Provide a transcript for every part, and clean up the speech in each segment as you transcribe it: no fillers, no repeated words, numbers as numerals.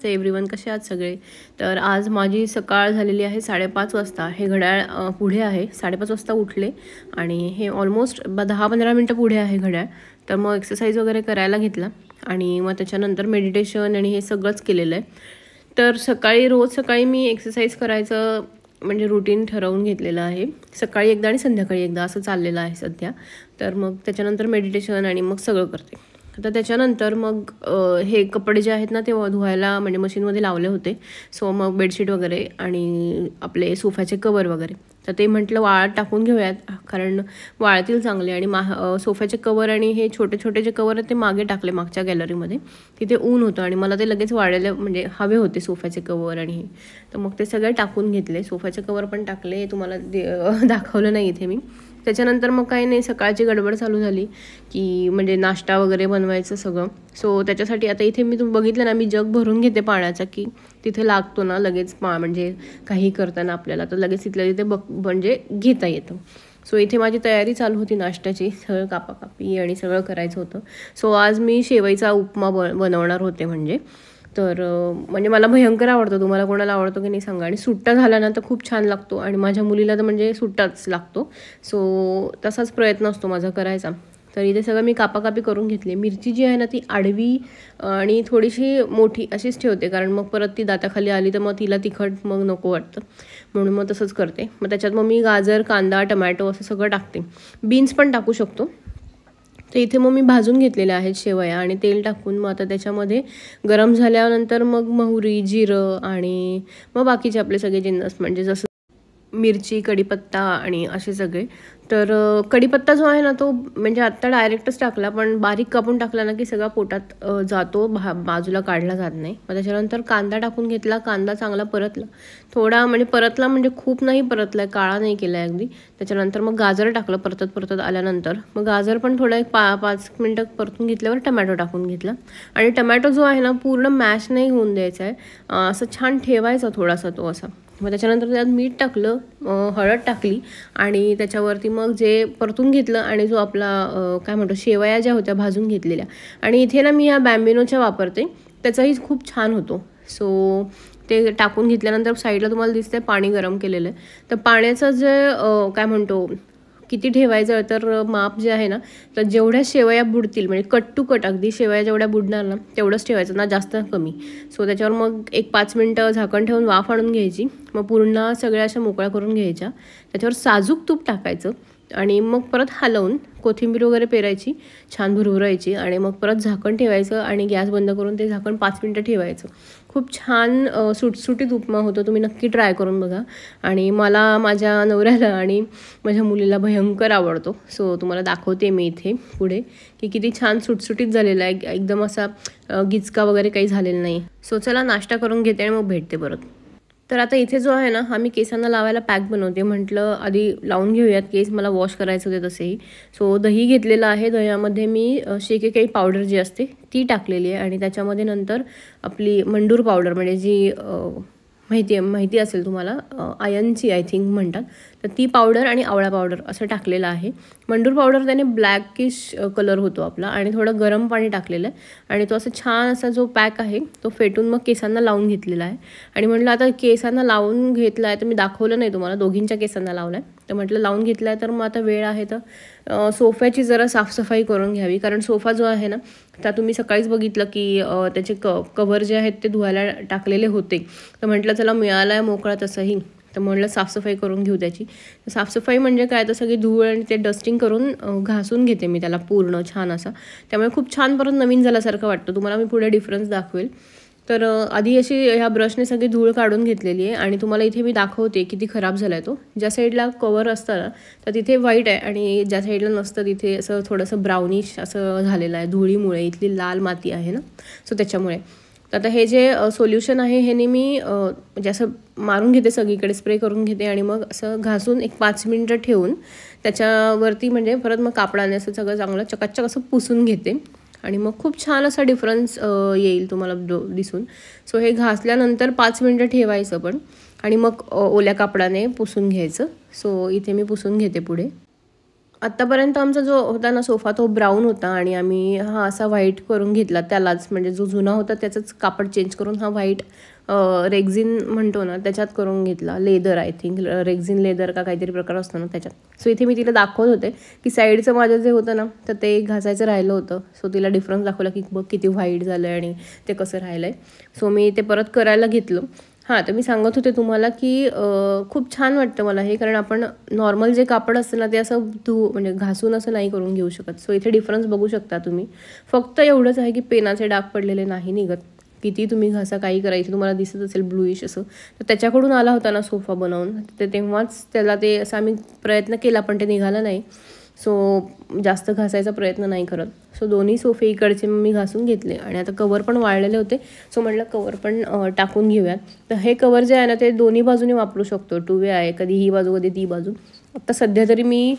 नमस्ते everyone, कसे आहात सगळे. तर आज माझी सकाळ झालेली आहे 5:30 वाजता. हे घड्याळ पुढे आहे, 5:30 वाजता उठले आणि हे ऑलमोस्ट 10-15 मिनटं पुढे आहे घड्याळ. तर मग एक्सरसाइज वगैरे करायला घेतला आणि मग त्याच्यानंतर मेडिटेशन आणि हे सगळंच केलेलं आहे. तर रोज सकाळी मी एक्सरसाइज करायचं म्हणजे रुटीन ठरवून घेतलेलं आहे. सकाळी एकदा आणि संध्याकाळी एकदा असं चाललेलं आहे सध्या. तर मग त्याच्यानंतर मेडिटेशन आणि मग सगळं करते. आता त्याच्यानंतर मग हे कपडे जे आहेत ना ते धुवायला म्हणजे मशीनमध्ये लावले होते. सो मग बेडशीट वगैरे आणि आपले सोफ्याचे कवर वगैरे तर ते म्हटलं वाळत टाकून घेऊयात, कारण वाळतील चांगले. आणि सोफ्याचे कवर आणि हे छोटे छोटे जे कवर आहेत ते मागे टाकले मागच्या गॅलरीमध्ये. तिथे ऊन होतं आणि मला ते लगेच वाळलेले म्हणजे हवे होते सोफ्याचे कवर आणि हे. तर मग ते सगळे टाकून घेतले. सोफ्याचे कवर पण टाकले, तुम्हाला दाखवलं नाही इथे मी. त्याच्यानंतर मग काही नाही, सकाळची गडबड चालू झाली की म्हणजे नाश्ता वगैरे बनवायचं सगळं. सो त्याच्यासाठी आता इथे मी तुम्ही बघितलं ना, मी जग भरून घेते पाण्याचा, की तिथे लागतो ना लगेच म्हणजे काही करताना आपल्याला, तर लगेच तिथल्या तिथे म्हणजे घेता येतं. सो इथे माझी तयारी चालू होती नाश्त्याची, सगळं कापाकापी आणि सगळं करायचं होतं. सो आज मी शेवईचा उपमा बनवणार होते म्हणजे मला भयंकर आवडतो. तुम्हाला कोणाला आवडतो की नाही सांगा. आणि सुट्टा झाला ना तर खूप छान लागतो आणि माझ्या मुलीला तर म्हणजे सुट्टाच लागतो. सो तसाच प्रयत्न असतो माझा करायचा. तर इथे सगळं मी कापाकापी करून घेतली. मिरची जी आहे ना ती आडवी आणि थोडीशी मोठी अशीच ठेवते, कारण मग परत ती दाताखाली आली तर मग तिला तिखट मग नको वाटतं, म्हणून मग तसंच करते. मग त्याच्यात मग मी गाजर, कांदा, टमॅटो असं सगळं टाकते. बीन्स पण टाकू शकतो. तर इथे मग मी भाजून घेतलेल्या आहेत शेवया आणि तेल टाकून मग आता त्याच्यामध्ये गरम झाल्यानंतर मग मोहरी, जिरं आणि मग बाकीचे आपले सगळे जिन्नस म्हणजे जसं मिरची, कढीपत्ता आणि असे सगळे. तर कढीपत्ता जो आहे ना तो म्हणजे आत्ता डायरेक्टच टाकला, पण बारीक कापून टाकला ना की सगळा पोटात जातो, बाजूला काढला जात नाही. मग त्याच्यानंतर कांदा टाकून घेतला. कांदा चांगला परतला, थोडा म्हणजे परतला म्हणजे खूप नाही परतला, काळा नाही केला आहे अगदी. त्याच्यानंतर मग गाजर टाकलं परतत आल्यानंतर. मग गाजर पण थोडं एक 5 मिनटं परतून घेतल्यावर टमॅटो टाकून घेतला. आणि टमॅटो जो आहे ना पूर्ण मॅश नाही होऊन द्यायचा आहे, असं छान ठेवायचा थोडासा तो असा. मग त्याच्यानंतर त्यात मीठ टाकलं, हळद टाकली आणि त्याच्यावरती मग जे परतून घेतलं आणि जो आपला काय म्हणतो शेवया ज्या होत्या भाजून घेतलेल्या. आणि इथे ना मी ह्या बॅम्बिनोच्या वापरते, त्याचाही खूप छान होतो. सो ते टाकून घेतल्यानंतर साईडला तुम्हाला दिसतंय पाणी गरम केलेलं आहे. तर पाण्याचं जे काय म्हणतो किती ठेवायचं, तर माप जे आहे ना, तर जेवढ्या शेवया बुडतील म्हणजे कट टू कट अगदी शेवया जेवढ्या बुडणार ना तेवढंच ठेवायचं ना, जास्त कमी. सो त्याच्यावर मग एक 5 मिनटं झाकण ठेवून वाफ आणून घ्यायची. मग पूर्ण सगळ्या अशा मोकळ्या करून घ्यायच्या. त्याच्यावर साजूक तूप टाकायचं आणि मग परत हलवून कोथिंबीर वगैरे पेरायची, छान भुरभुरायची आणि मग परत झाकण ठेवायचं आणि गॅस बंद करून ते झाकण 5 मिनटं ठेवायचं. खूप छान सुटसुटीत उपमा होतो. तुम्ही नक्की ट्राय करून बघा. आणि मला, माझ्या नवऱ्याला आणि माझ्या मुलीला भयंकर आवडतो. सो तुम्हाला दाखवते मी इथे पुढे की किती छान सुटसुटीत झालेला आहे, एकदम असा गिचका वगैरे काही झालेला नाही. सो चला नाश्ता करून घेते आणि मग भेटते परत. तर आता इथे जो आहे ना हा मी केसांना लावायला पॅक बनवते. म्हटलं आधी लावून घेऊयात केस, मला वॉश करायचं होते तसेही. सो दही घेतलेलं आहे. दह्यामध्ये मी शेकेकाई पावडर जी असते ती टाकलेली आहे आणि त्याच्यामध्ये नंतर आपली मंडूर पावडर म्हणजे जी माहिती असेल तुम्हाला, आयनची आय थिंक म्हणतात, तर ती पावडर आणि आवळा पावडर असं टाकलेलं आहे. मंडूर पावडर त्याने ब्लॅकिश कलर होतो आपला. आणि थोडं गरम पाणी टाकलेलं आहे आणि तो असं छान असा जो पॅक आहे तो फेटून मग केसांना लावून घेतलेला आहे. आणि म्हटलं आता केसांना लावून घेतला आहे तर मी दाखवलं नाही तुम्हाला, दोघींच्या केसांना लावला आहे. तर म्हटलं लावून घेतला आहे तर मग आता वेळ आहे तर सोफ्याची जरा साफसफाई करून घ्यावी, कारण सोफा जो आहे ना तर तुम्ही सकाळीच बघितलं की त्याचे कव्हर जे आहेत ते धुवायला टाकलेले होते. तर म्हटलं चला मिळाला आहे मोकळा तसंही, तर म्हटलं साफसफाई करून घेऊ त्याची. साफसफाई म्हणजे काय, तर सगळी धूळ आणि ते डस्टिंग करून घासून घेते मी त्याला पूर्ण छान असा. त्यामुळे खूप छान परत नवीन झाल्यासारखं वाटतं. तुम्हाला मी पुढे डिफरन्स दाखवेल. तर आधी अशी ह्या ब्रशने सगळी धूळ काढून घेतलेली आहे आणि तुम्हाला इथे मी दाखवते किती खराब झाला आहे तो. ज्या साईडला कवर असतं ना तर तिथे व्हाईट आहे आणि ज्या साईडला नसतं तिथे असं थोडंसं ब्राउनिश असं झालेलं आहे धुळीमुळे. इथली लाल माती आहे ना, सो त्याच्यामुळे. तर आता हे जे सोल्युशन आहे हे मी म्हणजे असं मारून घेते, सगळीकडे स्प्रे करून घेते आणि मग असं घासून एक 5 मिनटं ठेवून त्याच्यावरती म्हणजे परत मग कापडाने असं सगळं चांगलं चकाचक असं पुसून घेते आणि मग खूप छान असा डिफरन्स येईल तुम्हाला दिसून. सो हे घासल्यानंतर 5 मिनटं ठेवायचं पण आणि मग ओल्या कापडाने पुसून घ्यायचं. सो इथे मी पुसून घेते पुढे. आत्तापर्यंत आमचा जो होता ना सोफा तो ब्राऊन होता आणि आम्ही हा असा व्हाईट करून घेतला त्यालाच, म्हणजे जो जुना होता त्याचंच कापड चेंज करून हा व्हाईट रेक्झिन म्हणतो ना त्याच्यात करून घेतला. Leather I think rexine leather का काहीतरी प्रकार असतो ना त्याच्यात. सो इथे मी तिला दाखवत होते की साईडचं माझं जे होतं ना तर ते घासायचं राहिलं होतं. सो तिला डिफरन्स दाखवला की बघ किती व्हाईट झालं आहे आणि ते कसं राहिलं आहे. सो मी ते परत करायला घेतलं. हां, तर मी सांगत होते तुम्हाला की खूप छान वाटतं मला हे, कारण आपण नॉर्मल जे कापड असतं ना ते असं म्हणजे घासून असं नाही करून घेऊ शकत. सो इथे डिफरन्स बघू शकता तुम्ही. फक्त एवढंच आहे की पेनाचे डाग पडलेले नाही निघत. किती तुम्ही घासा काही करायची तुम्हाला दिसत असेल ब्लूइश असं. तर त्याच्याकडून आला होता ना सोफा बनवून, तर तेव्हाच त्याला ते असं आम्ही प्रयत्न केला पण ते निघालं नाही. सो जास्त घासायचा प्रयत्न नाही करत. सो दोन्ही सोफे इकडचे मी घासून घेतले आणि आता कवर पण वाळलेले होते. सो म्हटलं कवर पण टाकून घेऊयात. तर हे कवर जे आहे ना ते दोन्ही बाजूने वापरू शकतो. 2 वे आहे, कधी ही बाजू कधी ती बाजू. आत्ता सध्या तरी मी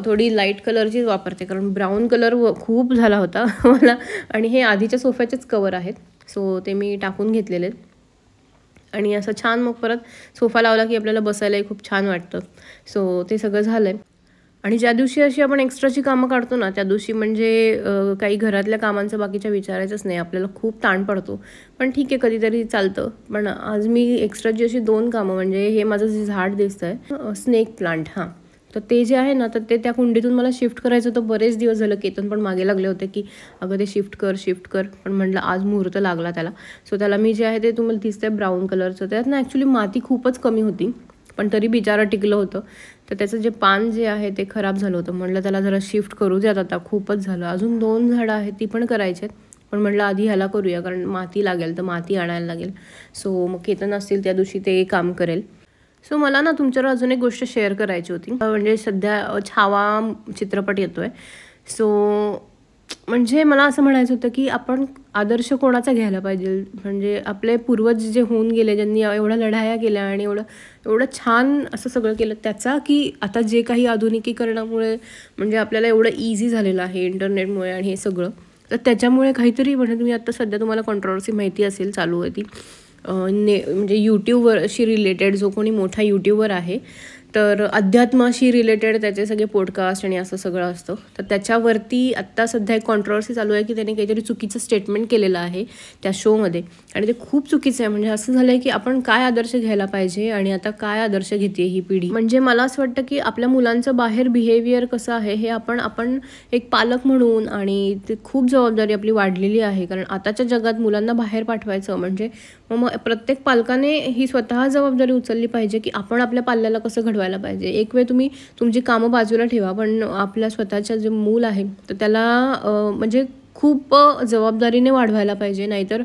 थोडी लाईट कलरचीच वापरते, कारण ब्राऊन कलर खूप झाला होता मला. आणि हे आधीच्या सोफ्याचेच कवर आहेत. सो ते मी टाकून घेतलेले आणि असं छान मग परत सोफा लावला की आपल्याला बसायलाही खूप छान वाटतं. सो ते सगळं झालं आहे. आणि ज्या दिवशी अशी आपण एक्स्ट्राची कामं काढतो ना त्या दिवशी म्हणजे काही घरातल्या कामांचं बाकीच्या विचारायचंच नाही. आपल्याला खूप ताण पडतो. पण ठीक आहे, कधीतरी चालतं. पण आज मी एक्स्ट्राची अशी 2 कामं, म्हणजे हे माझं जे झाड दिसतं आहे स्नेक प्लांट, हां, तर ते जे आहे ना तर ते त्या कुंडीतून मला शिफ्ट करायचं होतं. बरेच दिवस झालं. केतन पण मागे लागले होते की अगं ते शिफ्ट कर. पण म्हटलं आज मुहूर्त लागला त्याला. सो त्याला मी जे आहे ते तुम्हाला दिसतंय ब्राऊन कलरचं, त्यात ना ॲक्च्युली माती खूपच कमी होती पण तरी बिचारा टिकलं होतं. तर त्याचं जे पान जे आहे ते खराब झालं होतं. म्हटलं त्याला जरा शिफ्ट करू द्यात आता, खूपच झालं. अजून 2 झाडं आहेत ती पण करायची आहेत. पण म्हटलं आधी ह्याला करूया, कारण माती लागेल तर माती आणायला लागेल. सो मग केतन असतील त्या दिवशी ते काम करेल. सो मला ना तुमच्यावर अजून एक गोष्ट शेअर करायची होती. म्हणजे सध्या छावा चित्रपट येतोय. सो म्हणजे मला असं म्हणायचं होतं की आपण आदर्श कोणाचा घ्यायला पाहिजे. म्हणजे आपले पूर्वज जे होऊन गेले, ज्यांनी एवढ्या लढाया केल्या आणि एवढं छान असं सगळं केलं त्याचा, की आता जे काही आधुनिकीकरणामुळे म्हणजे आपल्याला एवढं इझी झालेलं आहे इंटरनेटमुळे आणि हे सगळं, तर त्याच्यामुळे काहीतरी म्हणजे तुम्ही आता सध्या तुम्हाला कॉन्ट्रोवर्सी माहिती असेल चालू आहे ती म्हणजे यूट्यूबवरशी रिलेटेड जो कोणी मोठा यूट्यूबर आहे तर अध्यात्माशी रिलेटेड त्याचे सगळे पॉडकास्ट आणि असं सगळं असतं. तर त्याच्यावरती आत्ता सध्या एक कॉन्ट्रोवर्सी चालू आहे की त्याने काहीतरी चुकीचं स्टेटमेंट केलेलं आहे त्या शोमध्ये आणि ते खूप चुकीचं आहे. म्हणजे असं झालं आहे की आपण काय आदर्श घ्यायला पाहिजे आणि आता काय आदर्श घेते ही पिढी. म्हणजे मला असं वाटतं की आपल्या मुलांचं बाहेर बिहेवियर कसं आहे हे आपण एक पालक म्हणून, आणि ते खूप जबाबदारी आपली वाढलेली आहे. कारण आताच्या जगात मुलांना बाहेर पाठवायचं म्हणजे मग प्रत्येक पालकाने ही स्वतः जबाबदारी उचलली पाहिजे की आपण आपल्या पाल्याला कसं घडवायला पाहिजे. एक वेळ तुम्ही तुमची कामं बाजूला ठेवा, पण आपल्या स्वतःच्या जे मूल आहे तर त्याला म्हणजे खूप जबाबदारीने वाढवायला पाहिजे. नाहीतर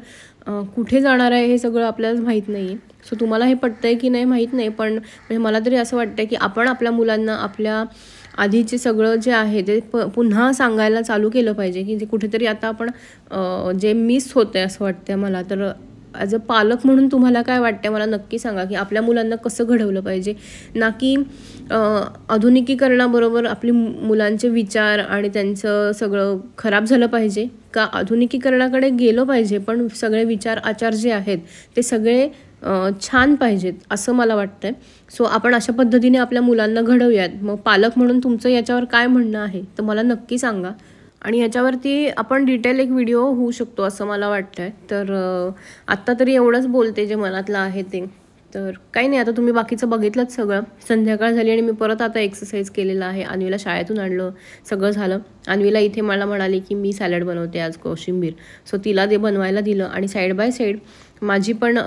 कुठे जाणार आहे हे सगळं आपल्याला माहीत नाही आहे. सो तुम्हाला हे पटतंय की नाही माहीत नाही, पण म्हणजे मला तरी असं वाटतं की आपण आपल्या मुलांना आपल्या आधीचे सगळं जे आहे ते पुन्हा सांगायला चालू केलं पाहिजे. की जे कुठेतरी आता आपण जे मिस होतं आहे असं वाटतं मला. तर ॲज अ पालक म्हणून तुम्हाला काय वाटतं मला नक्की सांगा की आपल्या मुलांना कसं घडवलं पाहिजे. ना की आधुनिकीकरणाबरोबर आपली मुलांचे विचार आणि त्यांचं सगळं खराब झालं पाहिजे, का आधुनिकीकरणाकडे गेलो पाहिजे पण सगळे विचार आचार जे आहेत ते सगळे छान पाहिजेत असं मला वाटतंय. सो आपण अशा पद्धतीने आपल्या मुलांना घडवूयात. मग पालक म्हणून तुमचं याच्यावर काय म्हणणं आहे तर मला नक्की सांगा. आणि याच्यावरती आपण डिटेल एक व्हिडिओ होऊ शकतो असं मला वाटतं आहे. तर आत्ता तरी एवढंच बोलते जे मनातलं आहे ते. तर काही नाही, आता तुम्ही बाकीचं बघितलंच सगळं. संध्याकाळ झाली आणि मी परत आता एक्सरसाइज केलेला आहे. अन्वीला शाळेतून आणलं, सगळं झालं. अन्वीला इथे मला म्हणाली की मी सॅलड बनवते आज कोशिंबीर. सो तिला ते बनवायला दिलं आणि साईड बाय साईड माझी पण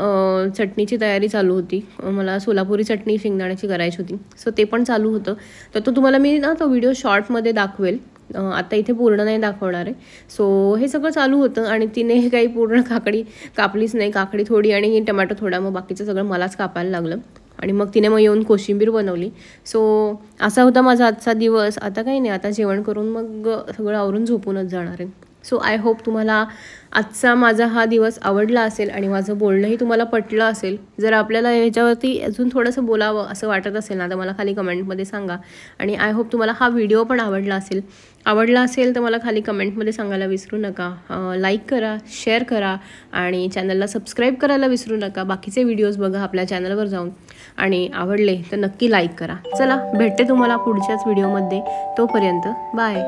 चटणीची तयारी चालू होती. मला सोलापुरी चटणी शेंगदाण्याची करायची होती. सो ते पण चालू होतं. तर तो तुम्हाला मी ना तो व्हिडिओ शॉर्टमध्ये दाखवेल. आता इथे पूर्ण नाही दाखवणार आहे. सो हे सगळं चालू होतं आणि तिने काही पूर्ण काकडी कापलीच नाही. काकडी थोडी आणि टमॅटो थोडा, मग बाकीचं सगळं मलाच कापायला लागलं. आणि मग तिने मग येऊन कोशिंबीर बनवली. सो असा होता माझा आजचा दिवस. आता काही नाही, आता जेवण करून मग सगळं आवरून झोपूनच जाणार आहे. सो आय होप तुम्हाला आजचा माझा हा दिवस आवडला असेल आणि माझं बोलणंही तुम्हाला पटलं असेल. जर आपल्याला ह्याच्यावरती अजून थोडंसं बोलावं असं वाटत असेल ना, तर मला खाली कमेंटमध्ये सांगा. आणि आय होप तुम्हाला हा व्हिडिओ पण आवडला असेल तर मला खाली कमेंटमध्ये सांगायला विसरू नका. लाईक करा, शेअर करा आणि चॅनलला सबस्क्राईब करायला विसरू नका. बाकीचे व्हिडिओज बघा आपल्या चॅनलवर जाऊन आणि आवडले तर नक्की लाईक करा. चला भेटते तुम्हाला पुढच्याच व्हिडिओमध्ये. तोपर्यंत बाय.